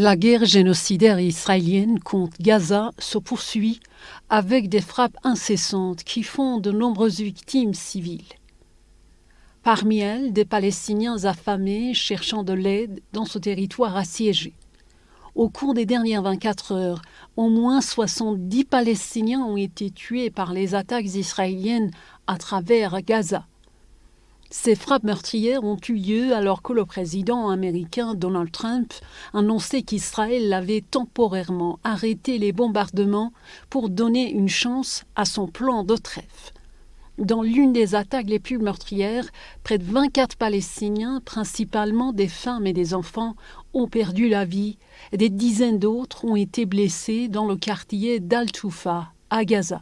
La guerre génocidaire israélienne contre Gaza se poursuit avec des frappes incessantes qui font de nombreuses victimes civiles. Parmi elles, des Palestiniens affamés cherchant de l'aide dans ce territoire assiégé. Au cours des dernières 24 heures, au moins 70 Palestiniens ont été tués par les attaques israéliennes à travers Gaza. Ces frappes meurtrières ont eu lieu alors que le président américain Donald Trump annonçait qu'Israël avait temporairement arrêté les bombardements pour donner une chance à son plan de trêve. Dans l'une des attaques les plus meurtrières, près de 24 Palestiniens, principalement des femmes et des enfants, ont perdu la vie et des dizaines d'autres ont été blessés dans le quartier d'Al-Toufa, à Gaza.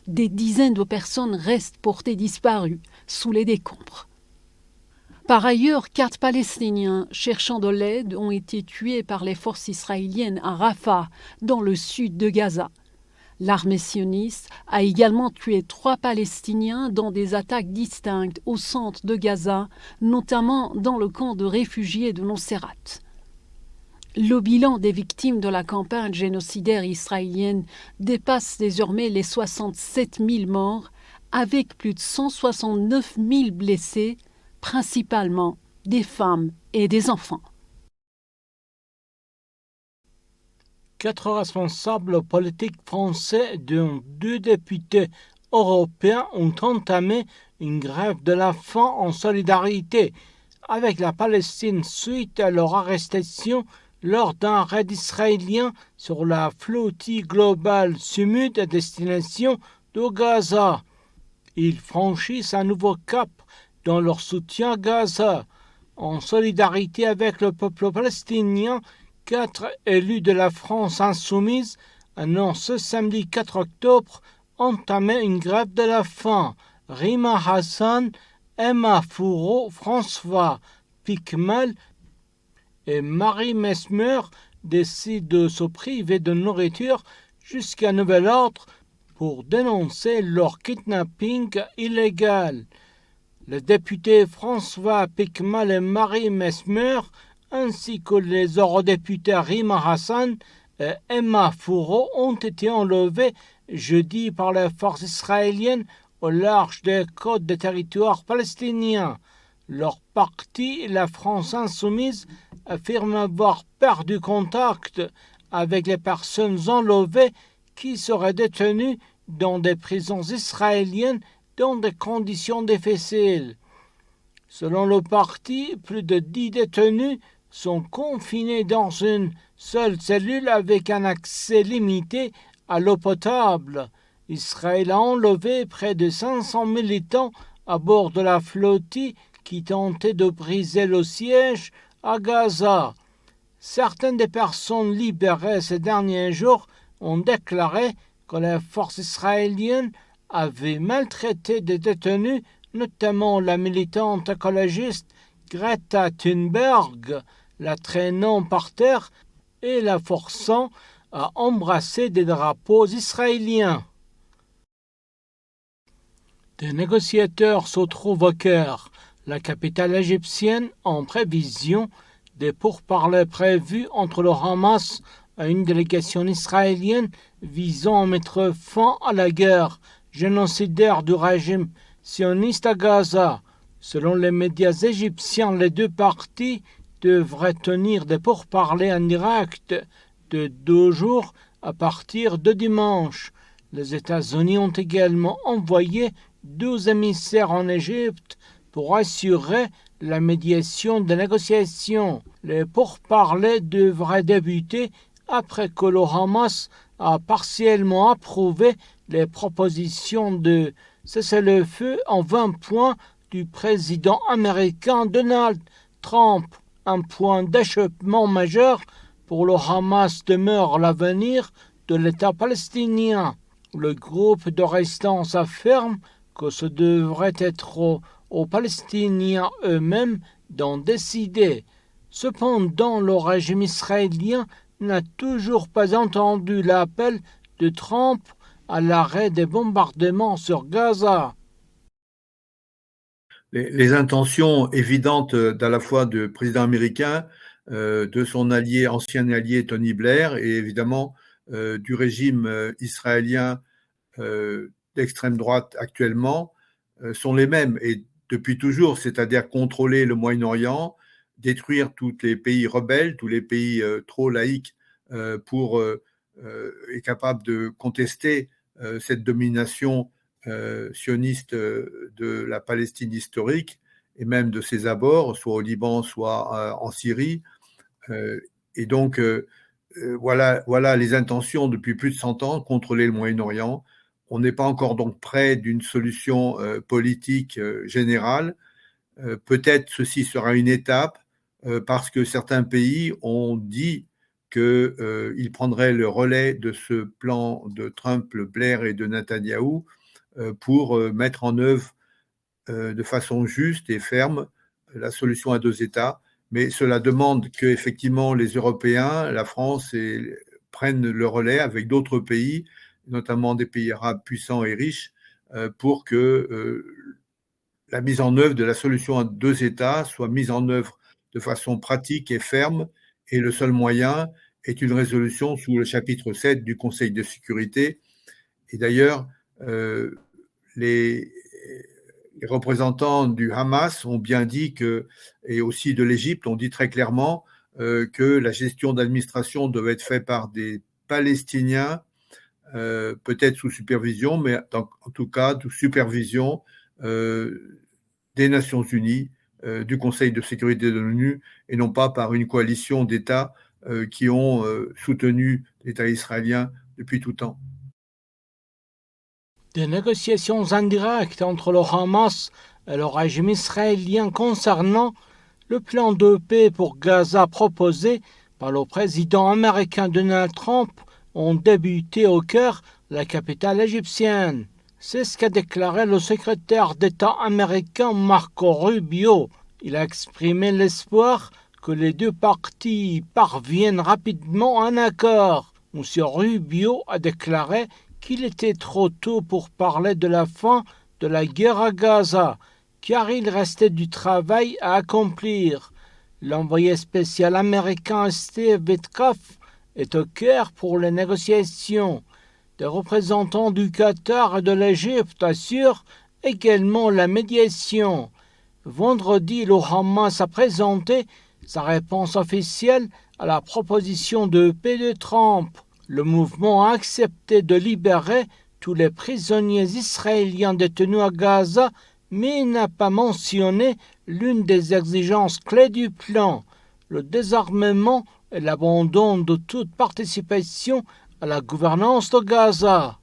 Des dizaines de personnes restent portées disparues sous les décombres. Par ailleurs, 4 Palestiniens cherchant de l'aide ont été tués par les forces israéliennes à Rafah, dans le sud de Gaza. L'armée sioniste a également tué 3 Palestiniens dans des attaques distinctes au centre de Gaza, notamment dans le camp de réfugiés de Nuseirat. Le bilan des victimes de la campagne génocidaire israélienne dépasse désormais les 67 000 morts, avec plus de 169 000 blessés, principalement des femmes et des enfants. 4 responsables politiques français, dont 2 députés européens, ont entamé une grève de la faim en solidarité avec la Palestine suite à leur arrestation lors d'un raid israélien sur la flottille globale Sumud à destination de Gaza. Ils franchissent un nouveau cap dans leur soutien à Gaza. En solidarité avec le peuple palestinien, 4 élus de la France insoumise annoncent ce samedi 4 octobre entamer une grève de la faim. Rima Hassan, Emma Fourreau, François Picmal et Marie Mesmer décident de se priver de nourriture jusqu'à nouvel ordre pour dénoncer leur kidnapping illégal. Le député François Picmal et Marie Mesmer, ainsi que les eurodéputés Rima Hassan et Emma Fourreau, ont été enlevés jeudi par les forces israéliennes au large des côtes des territoires palestiniens. Leur parti, la France insoumise, affirme avoir perdu contact avec les personnes enlevées qui seraient détenues dans des prisons israéliennes dans des conditions difficiles. Selon le parti, plus de 10 détenus sont confinés dans une seule cellule avec un accès limité à l'eau potable. Israël a enlevé près de 500 militants à bord de la flottille qui tentait de briser le siège à Gaza. Certaines des personnes libérées ces derniers jours ont déclaré que les forces israéliennes avaient maltraité des détenus, notamment la militante écologiste Greta Thunberg, la traînant par terre et la forçant à embrasser des drapeaux israéliens. Des négociateurs se trouvent au Caire, la capitale égyptienne, en prévision des pourparlers prévus entre le Hamas et une délégation israélienne visant à mettre fin à la guerre génocidaire du régime sioniste à Gaza. Selon les médias égyptiens, les 2 parties devraient tenir des pourparlers en direct de 2 jours à partir de dimanche. Les États-Unis ont également envoyé 12 émissaires en Égypte pour assurer la médiation des négociations. Les pourparlers devraient débuter après que le Hamas a partiellement approuvé les propositions de cessez-le-feu en 20 points du président américain Donald Trump. Un point d'achoppement majeur pour le Hamas demeure l'avenir de l'État palestinien. Le groupe de résistance affirme que ce devrait être aux Palestiniens eux-mêmes d'en décider. Cependant, le régime israélien n'a toujours pas entendu l'appel de Trump à l'arrêt des bombardements sur Gaza. Les intentions évidentes à la fois du président américain de son ancien allié Tony Blair et évidemment du régime israélien d'extrême droite actuellement sont les mêmes et depuis toujours, c'est-à-dire contrôler le Moyen-Orient, détruire tous les pays rebelles, tous les pays trop laïques est capable de contester cette domination sioniste de la Palestine historique et même de ses abords, soit au Liban, soit en Syrie. Et donc, voilà les intentions depuis plus de 100 ans, contrôler le Moyen-Orient. On n'est pas encore donc près d'une solution politique générale. Peut-être ceci sera une étape parce que certains pays ont dit qu'ils prendraient le relais de ce plan de Trump, Blair et de Netanyahou pour mettre en œuvre de façon juste et ferme la solution à deux États. Mais cela demande qu'effectivement les Européens, la France, prennent le relais avec d'autres pays, notamment des pays arabes puissants et riches, pour que la mise en œuvre de la solution à deux États soit mise en œuvre de façon pratique et ferme. Et le seul moyen est une résolution sous le chapitre 7 du Conseil de sécurité. Et d'ailleurs, les représentants du Hamas ont bien dit et aussi de l'Égypte ont dit très clairement que la gestion d'administration devait être faite par des Palestiniens, peut-être sous supervision, mais en tout cas sous supervision des Nations Unies, du Conseil de sécurité de l'ONU, et non pas par une coalition d'États qui ont soutenu l'État israélien depuis tout temps. Des négociations indirectes entre le Hamas et le régime israélien concernant le plan de paix pour Gaza proposé par le président américain Donald Trump ont débuté au cœur de la capitale égyptienne. C'est ce qu'a déclaré le secrétaire d'État américain Marco Rubio. Il a exprimé l'espoir que les deux parties parviennent rapidement à un accord. M. Rubio a déclaré qu'il était trop tôt pour parler de la fin de la guerre à Gaza, car il restait du travail à accomplir. L'envoyé spécial américain Steve Witkoff est au cœur pour les négociations. Des représentants du Qatar et de l'Égypte assurent également la médiation. Vendredi, le Hamas a présenté sa réponse officielle à la proposition de paix de Trump. Le mouvement a accepté de libérer tous les prisonniers israéliens détenus à Gaza, mais n'a pas mentionné l'une des exigences clés du plan, le désarmement et l'abandon de toute participation à la gouvernance de Gaza.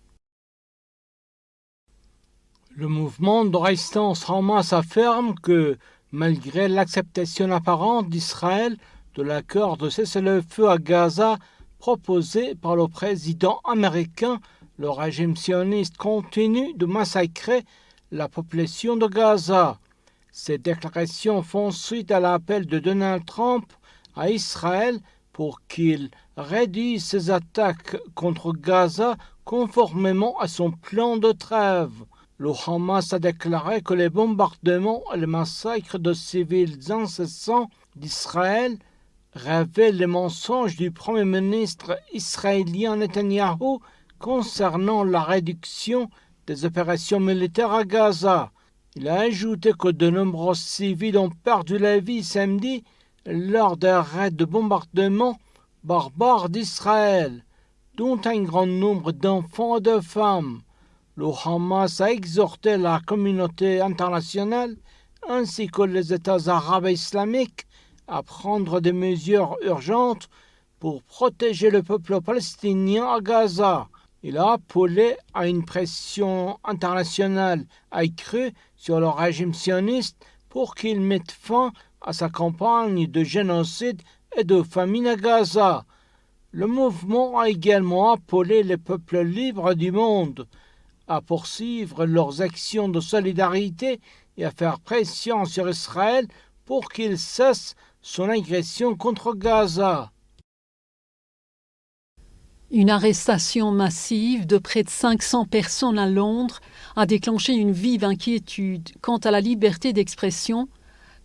Le mouvement de résistance Hamas affirme que, malgré l'acceptation apparente d'Israël de l'accord de cessez-le-feu à Gaza proposé par le président américain, le régime sioniste continue de massacrer la population de Gaza. Ces déclarations font suite à l'appel de Donald Trump à Israël pour qu'il réduise ses attaques contre Gaza conformément à son plan de trêve. Le Hamas a déclaré que les bombardements et les massacres de civils incessants d'Israël révèle les mensonges du Premier ministre israélien Netanyahou concernant la réduction des opérations militaires à Gaza. Il a ajouté que de nombreux civils ont perdu la vie samedi lors des raids de bombardement barbares d'Israël, dont un grand nombre d'enfants et de femmes. Le Hamas a exhorté la communauté internationale ainsi que les États arabes et islamiques à prendre des mesures urgentes pour protéger le peuple palestinien à Gaza. Il a appelé à une pression internationale accrue sur le régime sioniste pour qu'il mette fin à sa campagne de génocide et de famine à Gaza. Le mouvement a également appelé les peuples libres du monde à poursuivre leurs actions de solidarité et à faire pression sur Israël pour qu'il cesse son agression contre Gaza. Une arrestation massive de près de 500 personnes à Londres a déclenché une vive inquiétude quant à la liberté d'expression,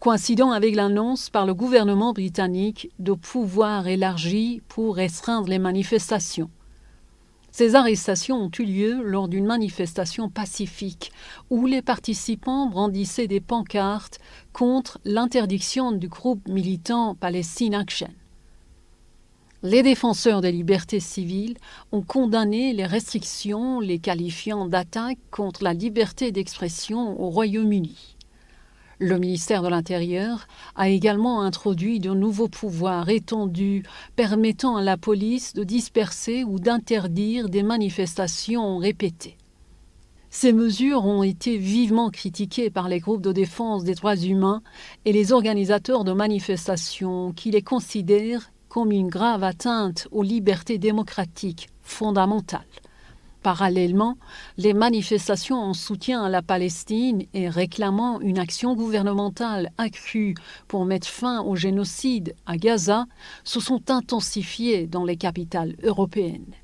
coïncidant avec l'annonce par le gouvernement britannique de pouvoirs élargis pour restreindre les manifestations. Ces arrestations ont eu lieu lors d'une manifestation pacifique où les participants brandissaient des pancartes contre l'interdiction du groupe militant Palestine Action. Les défenseurs des libertés civiles ont condamné les restrictions, les qualifiant d'attaques contre la liberté d'expression au Royaume-Uni. Le ministère de l'Intérieur a également introduit de nouveaux pouvoirs étendus permettant à la police de disperser ou d'interdire des manifestations répétées. Ces mesures ont été vivement critiquées par les groupes de défense des droits humains et les organisateurs de manifestations qui les considèrent comme une grave atteinte aux libertés démocratiques fondamentales. Parallèlement, les manifestations en soutien à la Palestine et réclamant une action gouvernementale accrue pour mettre fin au génocide à Gaza se sont intensifiées dans les capitales européennes.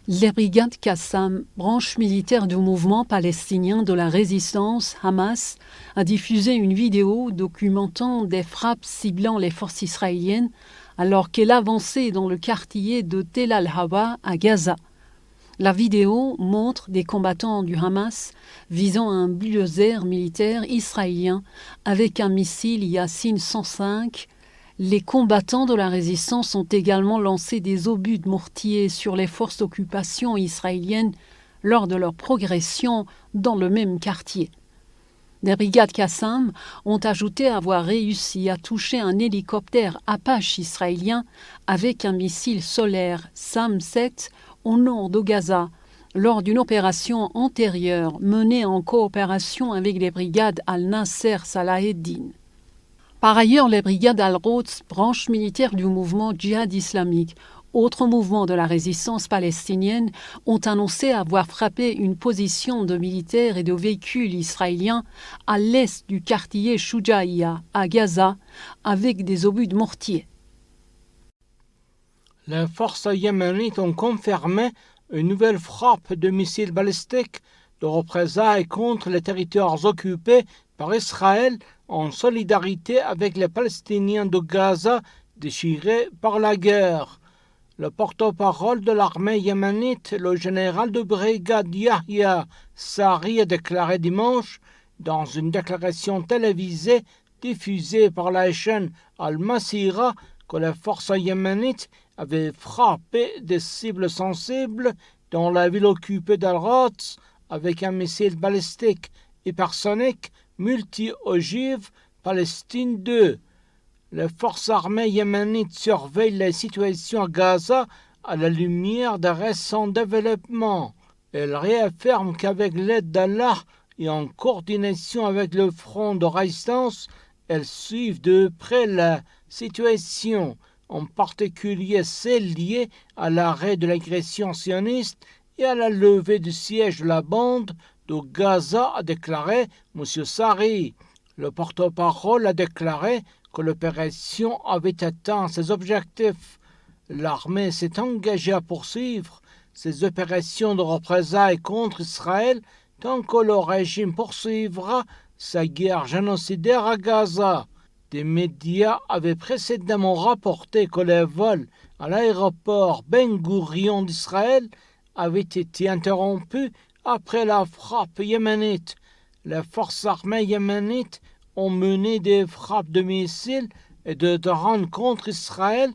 Les brigades Qassam, branche militaire du mouvement palestinien de la résistance Hamas, a diffusé une vidéo documentant des frappes ciblant les forces israéliennes alors qu'elle avançait dans le quartier de Tel Al-Hawa à Gaza. La vidéo montre des combattants du Hamas visant un bulldozer militaire israélien avec un missile Yasin 105. Les combattants de la résistance ont également lancé des obus de mortier sur les forces d'occupation israéliennes lors de leur progression dans le même quartier. Les brigades Qassam ont ajouté avoir réussi à toucher un hélicoptère Apache israélien avec un missile solaire SAM-7 au nord de Gaza lors d'une opération antérieure menée en coopération avec les brigades Al-Nasser Salaheddin. Par ailleurs, les brigades Al-Quds, branche militaire du mouvement djihad islamique, autre mouvement de la résistance palestinienne, ont annoncé avoir frappé une position de militaires et de véhicules israéliens à l'est du quartier Shoujaïa, à Gaza, avec des obus de mortier. Les forces yéménites ont confirmé une nouvelle frappe de missiles balistiques de représailles contre les territoires occupés par Israël en solidarité avec les Palestiniens de Gaza déchirés par la guerre. Le porte-parole de l'armée yéménite, le général de brigade Yahya Sari, a déclaré dimanche, dans une déclaration télévisée diffusée par la chaîne Al-Masira, que les forces yéménites avaient frappé des cibles sensibles dans la ville occupée d'Al-Quds avec un missile balistique hypersonique multi-ogive Palestine 2. Les forces armées yéménites surveillent la situation à Gaza à la lumière des récents développements. Elles réaffirment qu'avec l'aide d'Allah et en coordination avec le Front de résistance, elles suivent de près la situation, en particulier celle liée à l'arrêt de l'agression sioniste et à la levée du siège de la bande de Gaza, a déclaré M. Sari. Le porte-parole a déclaré que l'opération avait atteint ses objectifs. L'armée s'est engagée à poursuivre ses opérations de représailles contre Israël tant que le régime poursuivra sa guerre génocidaire à Gaza. Des médias avaient précédemment rapporté que les vols à l'aéroport Ben Gourion d'Israël avaient été interrompus après la frappe yéménite. Les forces armées yéménites ont mené des frappes de missiles et de drones contre Israël,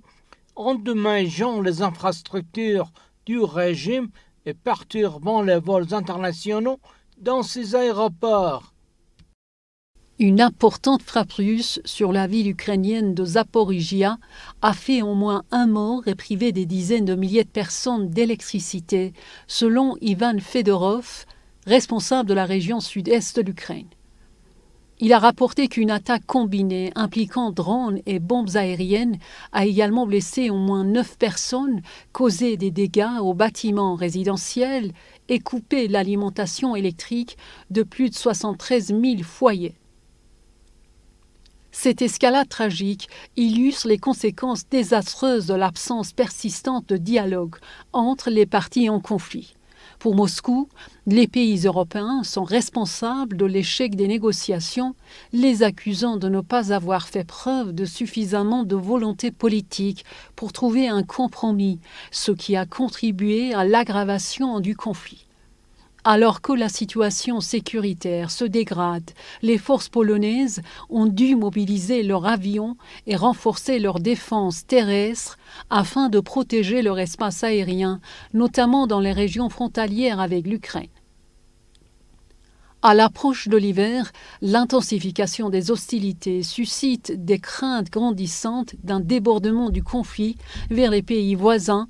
endommageant les infrastructures du régime et perturbant les vols internationaux dans ces aéroports. Une importante frappe russe sur la ville ukrainienne de Zaporijia a fait au moins un mort et privé des dizaines de milliers de personnes d'électricité, selon Ivan Fedorov, responsable de la région sud-est de l'Ukraine. Il a rapporté qu'une attaque combinée impliquant drones et bombes aériennes a également blessé au moins 9 personnes, causé des dégâts aux bâtiments résidentiels et coupé l'alimentation électrique de plus de 73 000 foyers. Cette escalade tragique illustre les conséquences désastreuses de l'absence persistante de dialogue entre les parties en conflit. Pour Moscou, les pays européens sont responsables de l'échec des négociations, les accusant de ne pas avoir fait preuve de suffisamment de volonté politique pour trouver un compromis, ce qui a contribué à l'aggravation du conflit. Alors que la situation sécuritaire se dégrade, les forces polonaises ont dû mobiliser leurs avions et renforcer leur défense terrestre afin de protéger leur espace aérien, notamment dans les régions frontalières avec l'Ukraine. À l'approche de l'hiver, l'intensification des hostilités suscite des craintes grandissantes d'un débordement du conflit vers les pays voisins,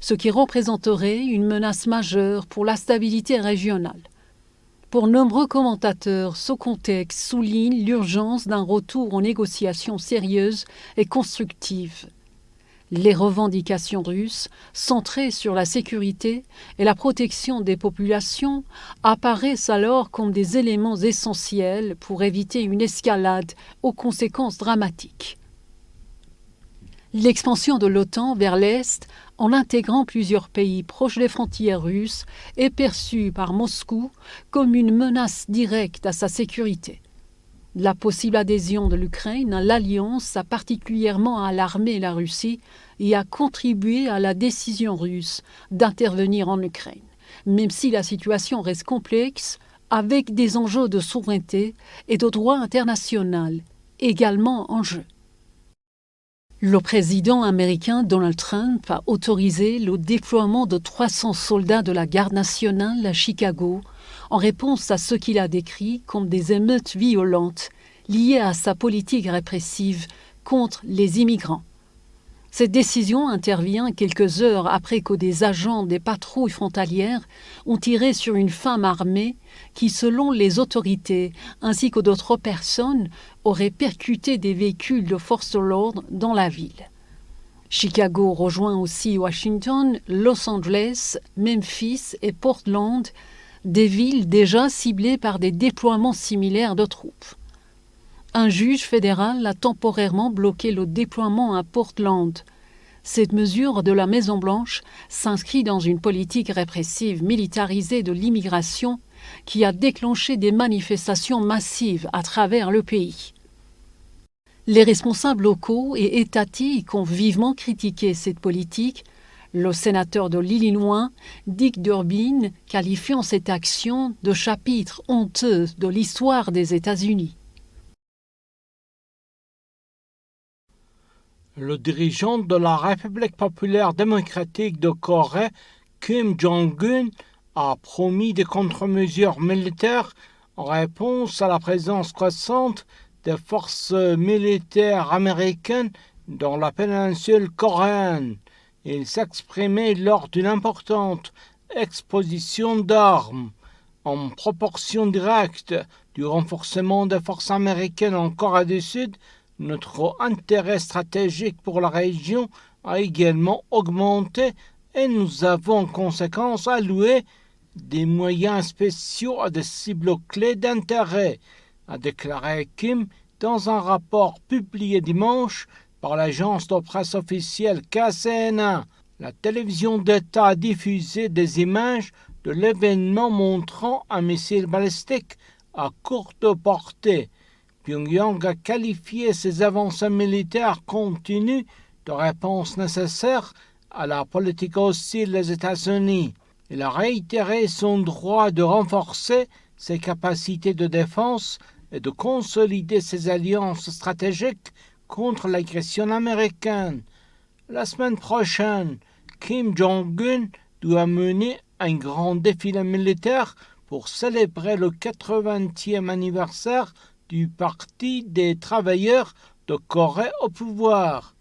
ce qui représenterait une menace majeure pour la stabilité régionale. Pour nombreux commentateurs, ce contexte souligne l'urgence d'un retour aux négociations sérieuses et constructives. Les revendications russes, centrées sur la sécurité et la protection des populations, apparaissent alors comme des éléments essentiels pour éviter une escalade aux conséquences dramatiques. L'expansion de l'OTAN vers l'Est, en intégrant plusieurs pays proches des frontières russes, est perçue par Moscou comme une menace directe à sa sécurité. La possible adhésion de l'Ukraine à l'Alliance a particulièrement alarmé la Russie et a contribué à la décision russe d'intervenir en Ukraine, même si la situation reste complexe, avec des enjeux de souveraineté et de droit international également en jeu. Le président américain Donald Trump a autorisé le déploiement de 300 soldats de la Garde nationale à Chicago en réponse à ce qu'il a décrit comme des émeutes violentes liées à sa politique répressive contre les immigrants. Cette décision intervient quelques heures après que des agents des patrouilles frontalières ont tiré sur une femme armée qui, selon les autorités ainsi que d'autres personnes, aurait percuté des véhicules de force de l'ordre dans la ville. Chicago rejoint aussi Washington, Los Angeles, Memphis et Portland, des villes déjà ciblées par des déploiements similaires de troupes. Un juge fédéral a temporairement bloqué le déploiement à Portland. Cette mesure de la Maison-Blanche s'inscrit dans une politique répressive militarisée de l'immigration qui a déclenché des manifestations massives à travers le pays. Les responsables locaux et étatiques ont vivement critiqué cette politique, le sénateur de l'Illinois, Dick Durbin, qualifiant cette action de chapitre honteux de l'histoire des États-Unis. Le dirigeant de la République populaire démocratique de Corée, Kim Jong-un, a promis des contre-mesures militaires en réponse à la présence croissante des forces militaires américaines dans la péninsule coréenne. Il s'exprimait lors d'une importante exposition d'armes en proportion directe du renforcement des forces américaines en Corée du Sud. Notre intérêt stratégique pour la région a également augmenté et nous avons en conséquence alloué des moyens spéciaux à des cibles clés d'intérêt, a déclaré Kim dans un rapport publié dimanche par l'agence de presse officielle KCNA. La télévision d'État a diffusé des images de l'événement montrant un missile balistique à courte portée. Pyongyang a qualifié ces avancées militaires compte tenu de réponses nécessaires à la politique hostile des États-Unis. Il a réitéré son droit de renforcer ses capacités de défense et de consolider ses alliances stratégiques contre l'agression américaine. La semaine prochaine, Kim Jong-un doit mener un grand défilé militaire pour célébrer le 80e anniversaire du Parti des travailleurs de Corée au pouvoir.